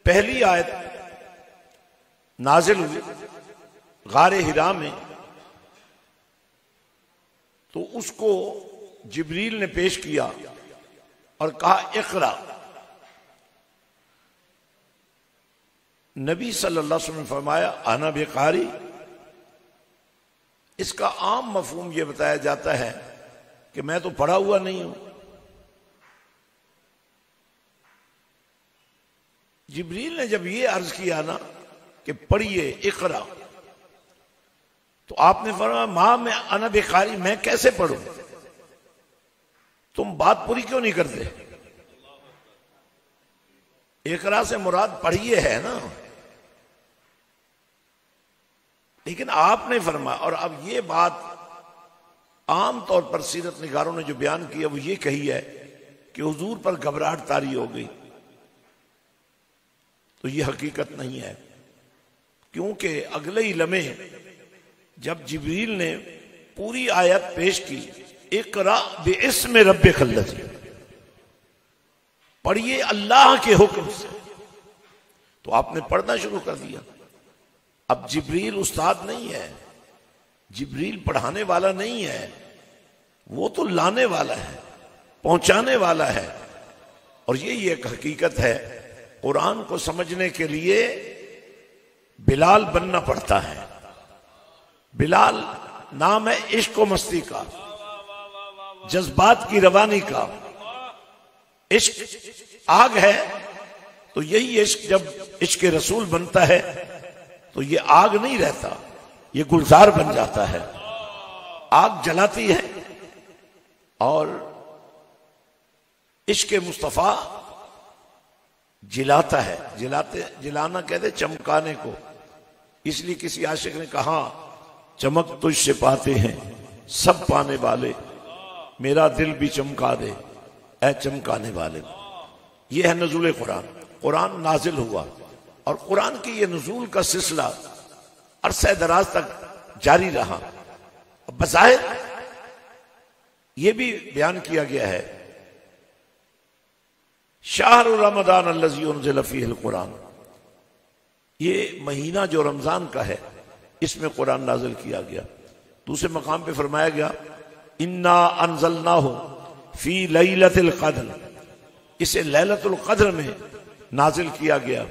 پہلی آیت نازل ہوئی غار حرا میں، تو اس کو جبریل نے پیش کیا اور کہا اقرا۔ نبی صلی اللہ علیہ وسلم نے فرمایا انا بقاری۔ اس کا عام مفہوم یہ بتایا جاتا ہے کہ میں تو پڑھا ہوا نہیں ہوں۔ جبریل نے جب یہ عرض کیا نا کہ پڑھیے اقرا، تو آپ نے فرمایا ماں میں انا بقاری، میں کیسے پڑھوں؟ تم بات پوری کیوں نہیں کرتے؟ اقرا سے مراد پڑھیے ہے نا، لیکن آپ نے فرمایا۔ اور اب یہ بات عام طور پر سیرت نگاروں نے جو بیان کیا وہ یہ کہی ہے کہ حضور پر گھبراہٹ طاری ہو گئی، تو یہ حقیقت نہیں ہے، کیونکہ اگلے ہی لمحے جب جبریل نے پوری آیت پیش کی اقرا باسم ربک الذی، پڑھیے اللہ کے حکم سے، تو آپ نے پڑھنا شروع کر دیا۔ اب جبریل استاد نہیں ہے، جبریل پڑھانے والا نہیں ہے، وہ تو لانے والا ہے، پہنچانے والا ہے۔ اور یہی ایک حقیقت ہے، قرآن کو سمجھنے کے لیے بلال بننا پڑتا ہے۔ بلال نام ہے عشق و مستی کا، جذبات کی روانی کا۔ عشق آگ ہے، تو یہی عشق جب عشق رسول بنتا ہے تو یہ آگ نہیں رہتا، یہ گلزار بن جاتا ہے۔ آگ جلاتی ہے، اور عشق مصطفیٰ جلاتا ہے۔ جلانا کہتے چمکانے کو، اس لیے کسی عاشق نے کہا چمک تجھ سے پاتے ہیں سب پانے والے، میرا دل بھی چمکا دے اے چمکانے والے۔ یہ ہے نزول قرآن۔ قرآن نازل ہوا، اور قرآن کی یہ نزول کا سلسلہ عرصہ دراز تک جاری رہا۔ بظاہر یہ بھی بیان کیا گیا ہے شہر رمضان الذی انزل فیہ القرآن، یہ مہینہ جو رمضان کا ہے اس میں قرآن نازل کیا گیا۔ دوسرے مقام پہ فرمایا گیا انا انزلناہ فی لیلۃ القدر، اسے لیلۃ القدر میں نازل کیا گیا۔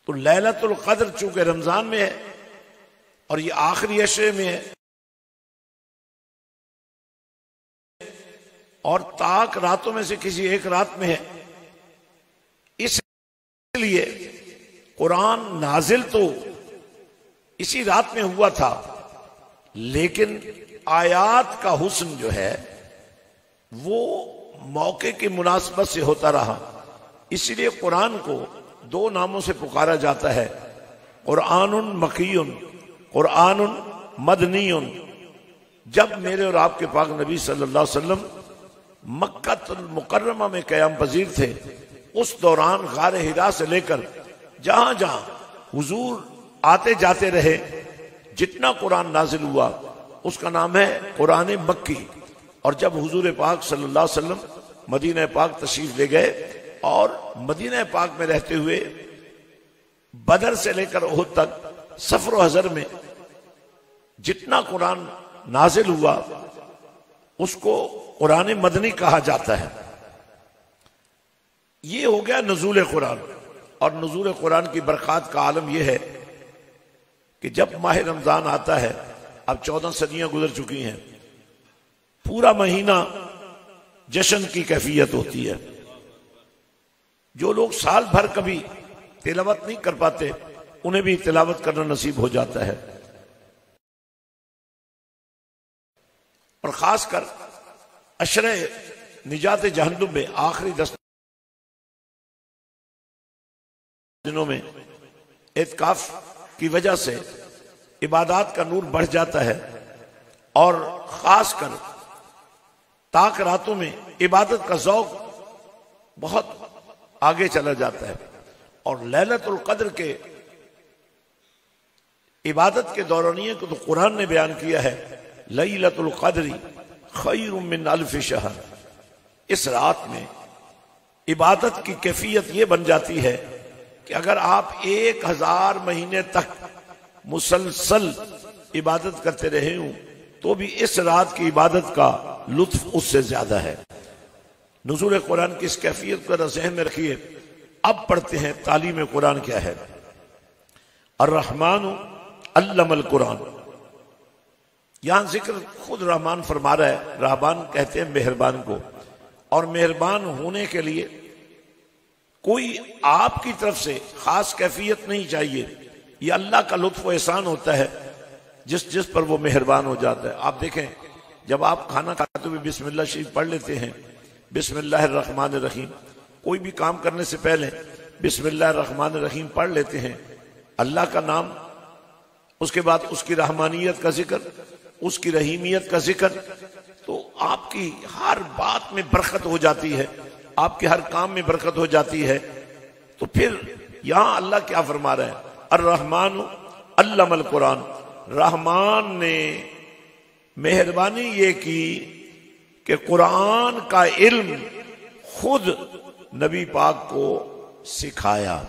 تو لیلۃ القدر چونکہ رمضان میں ہے اور یہ آخری عشرے میں ہے، اور تاک راتوں میں سے کسی ایک رات میں ہے، اس لیے قرآن نازل تو اسی رات میں ہوا تھا، لیکن آیات کا حسن جو ہے وہ موقع کی مناسبت سے ہوتا رہا۔ اس لیے قرآن کو دو ناموں سے پکارا جاتا ہے، قرآن مکی، قرآن مدنی۔ جب میرے اور آپ کے پاک نبی صلی اللہ علیہ وسلم مکہ المکرمہ میں قیام پذیر تھے، اس دوران غار حرا سے لے کر جہاں جہاں حضور آتے جاتے رہے، جتنا قرآن نازل ہوا اس کا نام ہے قرآن مکی۔ اور جب حضور پاک صلی اللہ علیہ وسلم مدینہ پاک تشریف لے گئے، اور مدینہ پاک میں رہتے ہوئے بدر سے لے کر احد تک سفر و حضر میں جتنا قرآن نازل ہوا اس کو قرآن مدنی کہا جاتا ہے۔ یہ ہو گیا نزول قرآن۔ اور نزول قرآن کی برکات کا عالم یہ ہے کہ جب ماہ رمضان آتا ہے، اب 14 صدیاں گزر چکی ہیں، پورا مہینہ جشن کی کیفیت ہوتی ہے۔ جو لوگ سال بھر کبھی تلاوت نہیں کر پاتے انہیں بھی تلاوت کرنا نصیب ہو جاتا ہے۔ اور خاص کر عشرہ نجات جہنم میں آخری 10 دنوں میں اعتکاف کی وجہ سے عبادات کا نور بڑھ جاتا ہے، اور خاص کر تاک راتوں میں عبادت کا ذوق بہت آگے چلا جاتا ہے۔ اور لیلۃ القدر کے عبادت کے دورانیے کو تو قرآن نے بیان کیا ہے، لیلۃ القدر خیر من الف شہر، اس رات میں عبادت کی کیفیت یہ بن جاتی ہے کہ اگر آپ 1000 مہینے تک مسلسل عبادت کرتے رہے ہوں تو بھی اس رات کی عبادت کا لطف اس سے زیادہ ہے۔ نزول قرآن کی اس کیفیت کو ذہن میں رکھیے۔ اب پڑھتے ہیں تعلیم قرآن کیا ہے۔ الرحمن علم القرآن، یہاں ذکر خود رحمان فرما رہا ہے۔ رحمان کہتے ہیں مہربان کو، اور مہربان ہونے کے لیے کوئی آپ کی طرف سے خاص کیفیت نہیں چاہیے، یہ اللہ کا لطف و احسان ہوتا ہے جس پر وہ مہربان ہو جاتا ہے۔ آپ دیکھیں جب آپ کھانا کھاتے ہوئے بسم اللہ شریف پڑھ لیتے ہیں، بسم اللہ الرحمن الرحیم، کوئی بھی کام کرنے سے پہلے بسم اللہ الرحمن الرحیم پڑھ لیتے ہیں، اللہ کا نام، اس کے بعد اس کی رحمانیت کا ذکر، اس کی رحیمیت کا ذکر، تو آپ کی ہر بات میں برکت ہو جاتی ہے، آپ کے ہر کام میں برکت ہو جاتی ہے۔ تو پھر یہاں اللہ کیا فرما رہے ہیں؟ الرحمن علم القرآن، رحمان نے مہربانی یہ کی کہ قرآن کا علم خود نبی پاک کو سکھایا۔